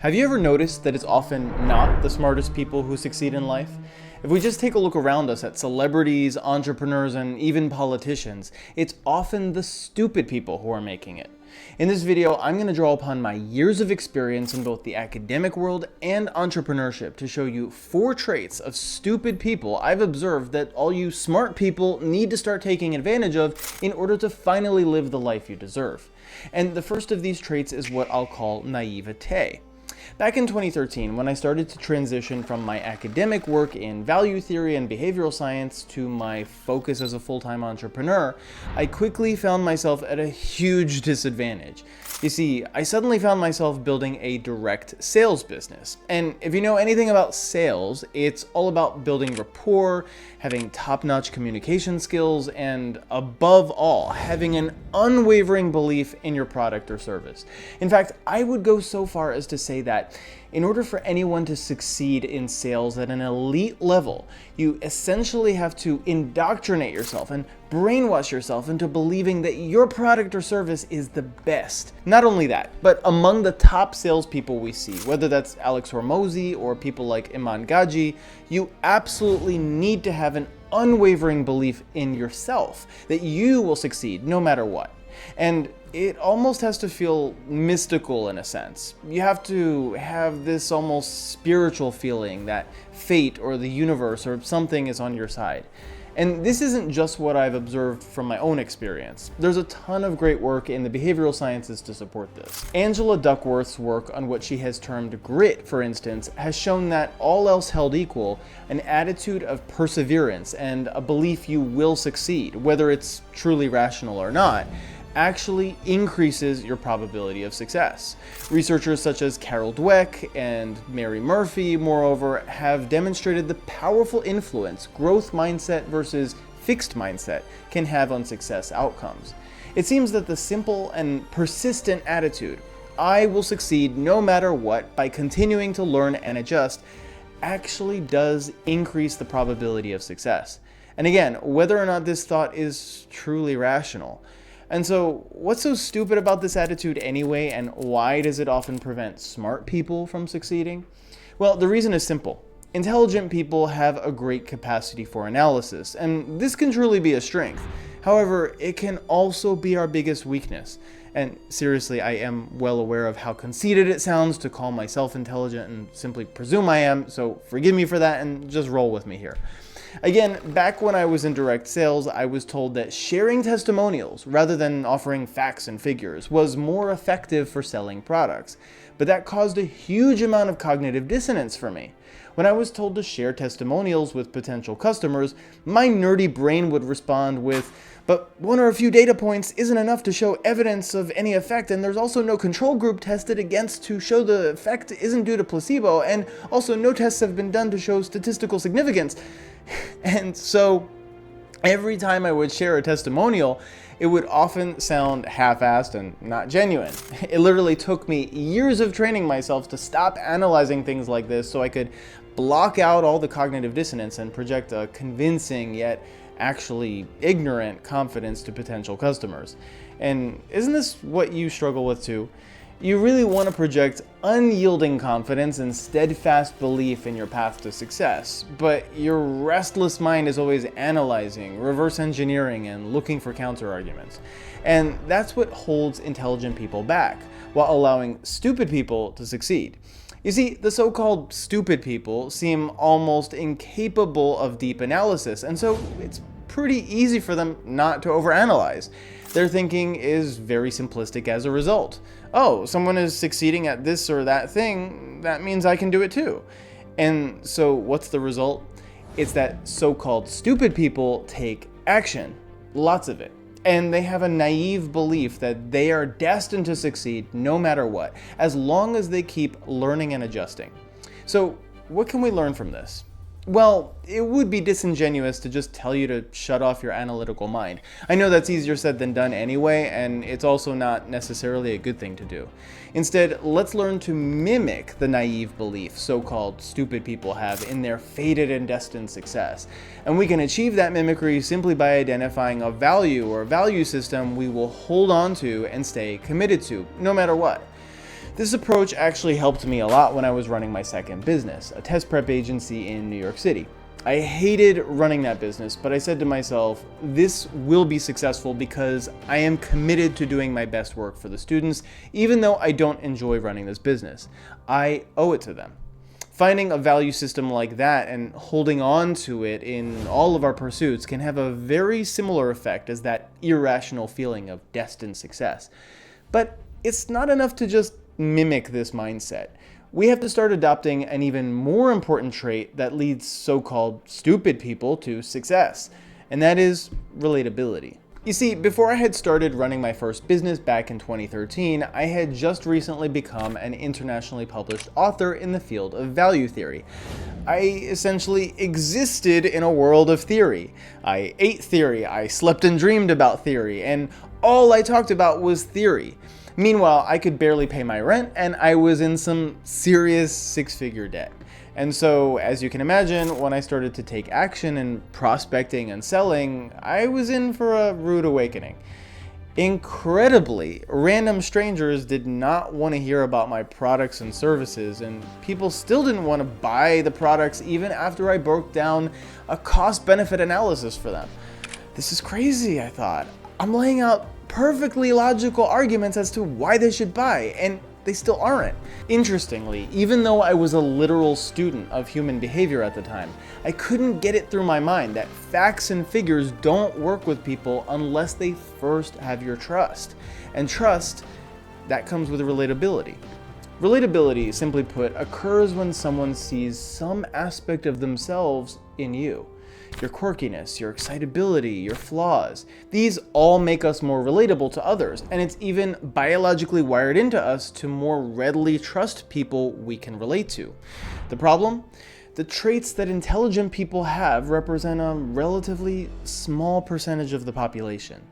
Have you ever noticed that it's often not the smartest people who succeed in life? If we just take a look around us at celebrities, entrepreneurs, and even politicians, it's often the stupid people who are making it. In this video, I'm going to draw upon my years of experience in both the academic world and entrepreneurship to show you 4 traits of stupid people I've observed that all you smart people need to start taking advantage of in order to finally live the life you deserve. And the first of these traits is what I'll call naivete. Back in 2013, when I started to transition from my academic work in value theory and behavioral science to my focus as a full-time entrepreneur, I quickly found myself at a huge disadvantage. You see, I suddenly found myself building a direct sales business. And if you know anything about sales, it's all about building rapport, having top-notch communication skills, and above all, having an unwavering belief in your product or service. In fact, I would go so far as to say that in order for anyone to succeed in sales at an elite level, you essentially have to indoctrinate yourself and brainwash yourself into believing that your product or service is the best. Not only that, but among the top salespeople we see, whether that's Alex Hormozi or people like Iman Gadzhi, you absolutely need to have an unwavering belief in yourself that you will succeed no matter what. And it almost has to feel mystical in a sense. You have to have this almost spiritual feeling that fate or the universe or something is on your side. And this isn't just what I've observed from my own experience. There's a ton of great work in the behavioral sciences to support this. Angela Duckworth's work on what she has termed grit, for instance, has shown that all else held equal, an attitude of perseverance and a belief you will succeed, whether it's truly rational or not, actually increases your probability of success. Researchers such as Carol Dweck and Mary Murphy, moreover, have demonstrated the powerful influence growth mindset versus fixed mindset can have on success outcomes. It seems that the simple and persistent attitude, I will succeed no matter what by continuing to learn and adjust, actually does increase the probability of success. And again, whether or not this thought is truly rational. And so, what's so stupid about this attitude anyway, and why does it often prevent smart people from succeeding? Well, the reason is simple. Intelligent people have a great capacity for analysis, and this can truly be a strength. However, it can also be our biggest weakness. And seriously, I am well aware of how conceited it sounds to call myself intelligent and simply presume I am, so forgive me for that and just roll with me here. Again, back when I was in direct sales, I was told that sharing testimonials rather than offering facts and figures was more effective for selling products. But that caused a huge amount of cognitive dissonance for me. When I was told to share testimonials with potential customers, my nerdy brain would respond with, but 1 or a few data points isn't enough to show evidence of any effect, and there's also no control group tested against to show the effect isn't due to placebo, and also no tests have been done to show statistical significance. And so every time I would share a testimonial, it would often sound half-assed and not genuine. It literally took me years of training myself to stop analyzing things like this so I could block out all the cognitive dissonance and project a convincing yet actually ignorant confidence to potential customers. And isn't this what you struggle with too? You really want to project unyielding confidence and steadfast belief in your path to success, but your restless mind is always analyzing, reverse engineering, and looking for counter-arguments. And that's what holds intelligent people back, while allowing stupid people to succeed. You see, the so-called stupid people seem almost incapable of deep analysis, and so it's pretty easy for them not to overanalyze. Their thinking is very simplistic as a result. Oh, someone is succeeding at this or that thing, that means I can do it too. And so what's the result? It's that so-called stupid people take action, lots of it. And they have a naive belief that they are destined to succeed no matter what, as long as they keep learning and adjusting. So what can we learn from this? Well, it would be disingenuous to just tell you to shut off your analytical mind. I know that's easier said than done anyway, and it's also not necessarily a good thing to do. Instead, let's learn to mimic the naive belief so-called stupid people have in their fated and destined success. And we can achieve that mimicry simply by identifying a value or value system we will hold on to and stay committed to, no matter what. This approach actually helped me a lot when I was running my second business, a test prep agency in New York City. I hated running that business, but I said to myself, this will be successful because I am committed to doing my best work for the students, even though I don't enjoy running this business. I owe it to them. Finding a value system like that and holding on to it in all of our pursuits can have a very similar effect as that irrational feeling of destined success. But it's not enough to just mimic this mindset. We have to start adopting an even more important trait that leads so-called stupid people to success, and that is relatability. You see, before I had started running my first business back in 2013, I had just recently become an internationally published author in the field of value theory. I essentially existed in a world of theory. I ate theory, I slept and dreamed about theory, and all I talked about was theory. Meanwhile, I could barely pay my rent, and I was in some serious six-figure debt. And so, as you can imagine, when I started to take action in prospecting and selling, I was in for a rude awakening. Incredibly, random strangers did not want to hear about my products and services, and people still didn't want to buy the products even after I broke down a cost-benefit analysis for them. This is crazy, I thought. I'm laying out perfectly logical arguments as to why they should buy, and they still aren't. Interestingly, even though I was a literal student of human behavior at the time, I couldn't get it through my mind that facts and figures don't work with people unless they first have your trust. And trust, that comes with relatability. Relatability, simply put, occurs when someone sees some aspect of themselves in you. Your quirkiness, your excitability, your flaws. These all make us more relatable to others, and it's even biologically wired into us to more readily trust people we can relate to. The problem? The traits that intelligent people have represent a relatively small percentage of the population.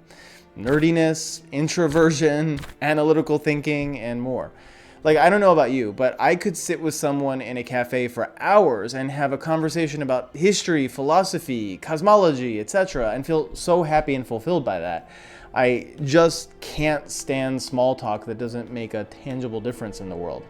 Nerdiness, introversion, analytical thinking, and more. Like, I don't know about you, but I could sit with someone in a cafe for hours and have a conversation about history, philosophy, cosmology, etc., and feel so happy and fulfilled by that. I just can't stand small talk that doesn't make a tangible difference in the world.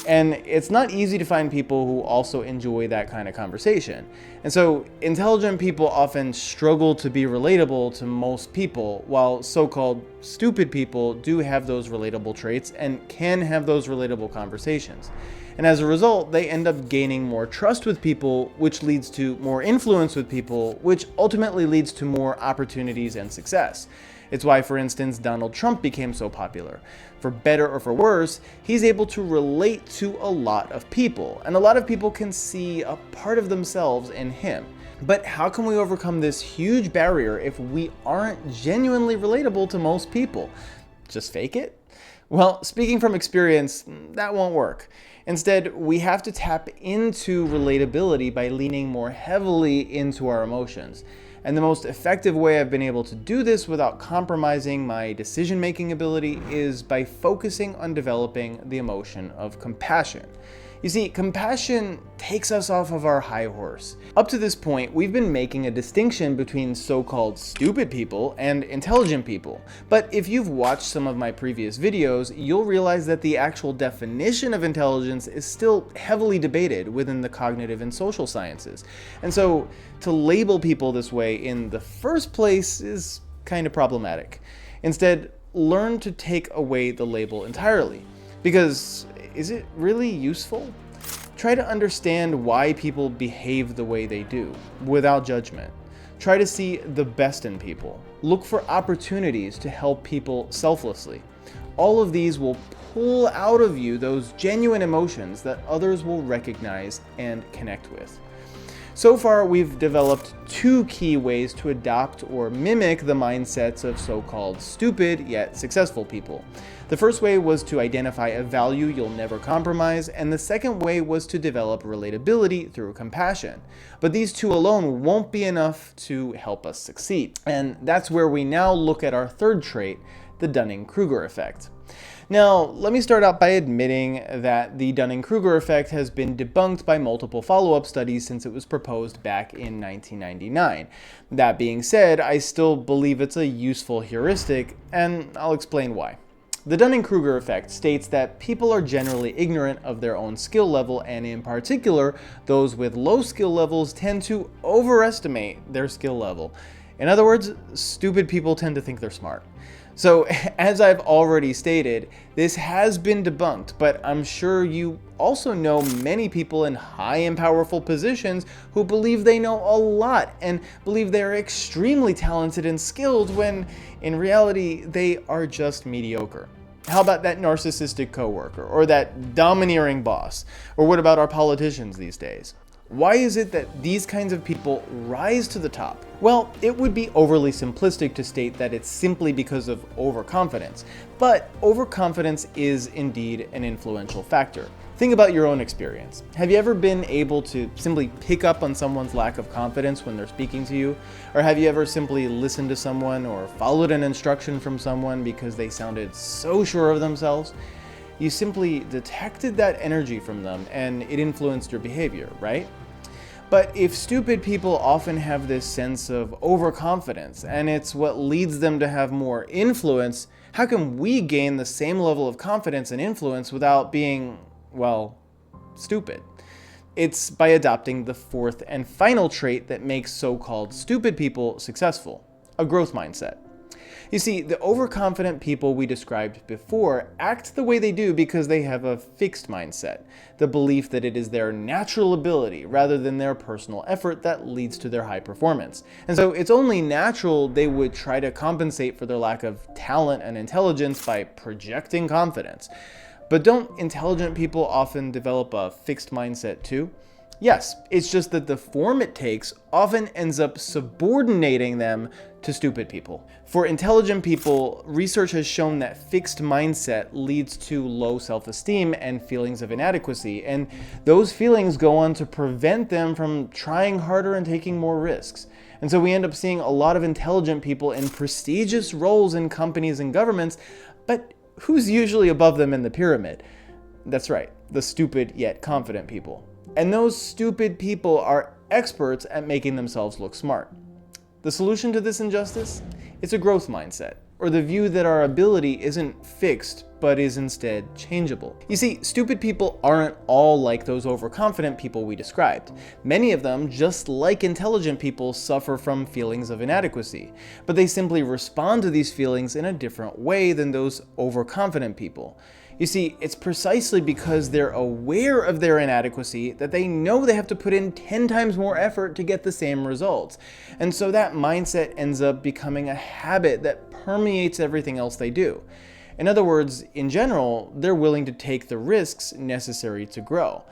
And it's not easy to find people who also enjoy that kind of conversation. And so intelligent people often struggle to be relatable to most people, while so-called stupid people do have those relatable traits and can have those relatable conversations. And as a result, they end up gaining more trust with people, which leads to more influence with people, which ultimately leads to more opportunities and success. It's why, for instance, Donald Trump became so popular. For better or for worse, he's able to relate to a lot of people, and a lot of people can see a part of themselves in him. But how can we overcome this huge barrier if we aren't genuinely relatable to most people? Just fake it? Well, speaking from experience, that won't work. Instead, we have to tap into relatability by leaning more heavily into our emotions. And the most effective way I've been able to do this without compromising my decision-making ability is by focusing on developing the emotion of compassion. You see, compassion takes us off of our high horse. Up to this point, we've been making a distinction between so-called stupid people and intelligent people. But if you've watched some of my previous videos, you'll realize that the actual definition of intelligence is still heavily debated within the cognitive and social sciences. And so, to label people this way in the first place is kind of problematic. Instead, learn to take away the label entirely. Because is it really useful? Try to understand why people behave the way they do, without judgment. Try to see the best in people. Look for opportunities to help people selflessly. All of these will pull out of you those genuine emotions that others will recognize and connect with. So far, we've developed two key ways to adopt or mimic the mindsets of so-called stupid yet successful people. The first way was to identify a value you'll never compromise, and the second way was to develop relatability through compassion. But these two alone won't be enough to help us succeed. And that's where we now look at our third trait, the Dunning-Kruger effect. Now, let me start out by admitting that the Dunning-Kruger effect has been debunked by multiple follow-up studies since it was proposed back in 1999. That being said, I still believe it's a useful heuristic, and I'll explain why. The Dunning-Kruger effect states that people are generally ignorant of their own skill level, and in particular, those with low skill levels tend to overestimate their skill level. In other words, stupid people tend to think they're smart. So, as I've already stated, this has been debunked, but I'm sure you also know many people in high and powerful positions who believe they know a lot and believe they're extremely talented and skilled when, in reality, they are just mediocre. How about that narcissistic coworker, or that domineering boss? Or what about our politicians these days? Why is it that these kinds of people rise to the top? Well, it would be overly simplistic to state that it's simply because of overconfidence, but overconfidence is indeed an influential factor. Think about your own experience. Have you ever been able to simply pick up on someone's lack of confidence when they're speaking to you? Or have you ever simply listened to someone or followed an instruction from someone because they sounded so sure of themselves? You simply detected that energy from them and it influenced your behavior, right? But if stupid people often have this sense of overconfidence and it's what leads them to have more influence, how can we gain the same level of confidence and influence without being, well, stupid? It's by adopting the fourth and final trait that makes so-called stupid people successful: a growth mindset. You see, the overconfident people we described before act the way they do because they have a fixed mindset, the belief that it is their natural ability rather than their personal effort that leads to their high performance. And so it's only natural they would try to compensate for their lack of talent and intelligence by projecting confidence. But don't intelligent people often develop a fixed mindset too? Yes, it's just that the form it takes often ends up subordinating them to stupid people. For intelligent people, research has shown that fixed mindset leads to low self-esteem and feelings of inadequacy, and those feelings go on to prevent them from trying harder and taking more risks. And so we end up seeing a lot of intelligent people in prestigious roles in companies and governments, but who's usually above them in the pyramid? That's right, the stupid yet confident people. And those stupid people are experts at making themselves look smart. The solution to this injustice? It's a growth mindset, or the view that our ability isn't fixed, but is instead changeable. You see, stupid people aren't all like those overconfident people we described. Many of them, just like intelligent people, suffer from feelings of inadequacy, but they simply respond to these feelings in a different way than those overconfident people. You see, it's precisely because they're aware of their inadequacy that they know they have to put in 10 times more effort to get the same results. And so that mindset ends up becoming a habit that permeates everything else they do. In other words, in general, they're willing to take the risks necessary to grow.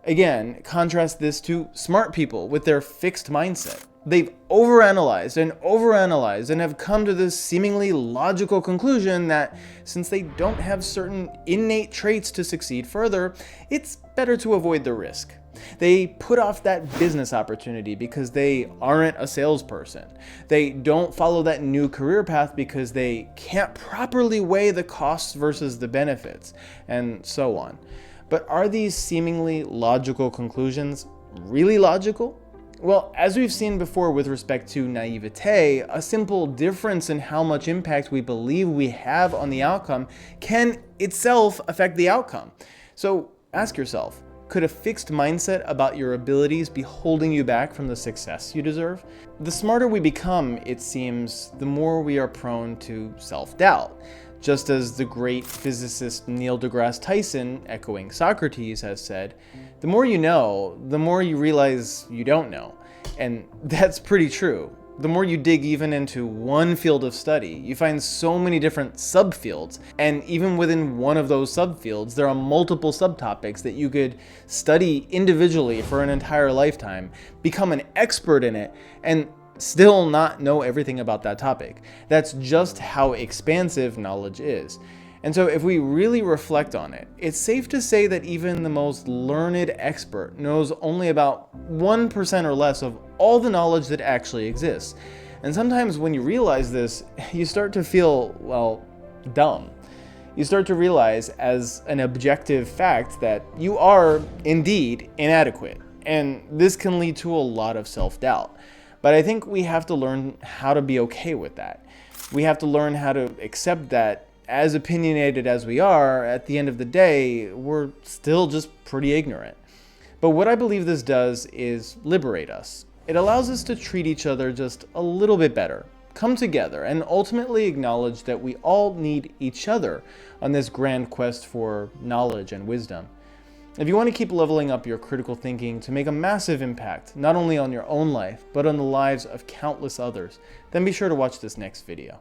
Again, contrast this to smart people with their fixed mindset. They've overanalyzed and have come to this seemingly logical conclusion that since they don't have certain innate traits to succeed further, it's better to avoid the risk. They put off that business opportunity because they aren't a salesperson. They don't follow that new career path because they can't properly weigh the costs versus the benefits, and so on. But are these seemingly logical conclusions really logical? Well, as we've seen before with respect to naivete, a simple difference in how much impact we believe we have on the outcome can itself affect the outcome. So ask yourself, could a fixed mindset about your abilities be holding you back from the success you deserve? The smarter we become, it seems, the more we are prone to self-doubt. Just as the great physicist Neil deGrasse Tyson, echoing Socrates, has said, the more you know, the more you realize you don't know. And that's pretty true. The more you dig even into one field of study, you find so many different subfields. And even within one of those subfields, there are multiple subtopics that you could study individually for an entire lifetime, become an expert in it, and still not know everything about that topic. That's just how expansive knowledge is. And so if we really reflect on it, it's safe to say that even the most learned expert knows only about 1% or less of all the knowledge that actually exists. And sometimes when you realize this, you start to feel, well, dumb. You start to realize as an objective fact that you are indeed inadequate. And this can lead to a lot of self-doubt. But I think we have to learn how to be okay with that. We have to learn how to accept that as opinionated as we are, at the end of the day, we're still just pretty ignorant. But what I believe this does is liberate us. It allows us to treat each other just a little bit better, come together, and ultimately acknowledge that we all need each other on this grand quest for knowledge and wisdom. If you want to keep leveling up your critical thinking to make a massive impact, not only on your own life, but on the lives of countless others, then be sure to watch this next video.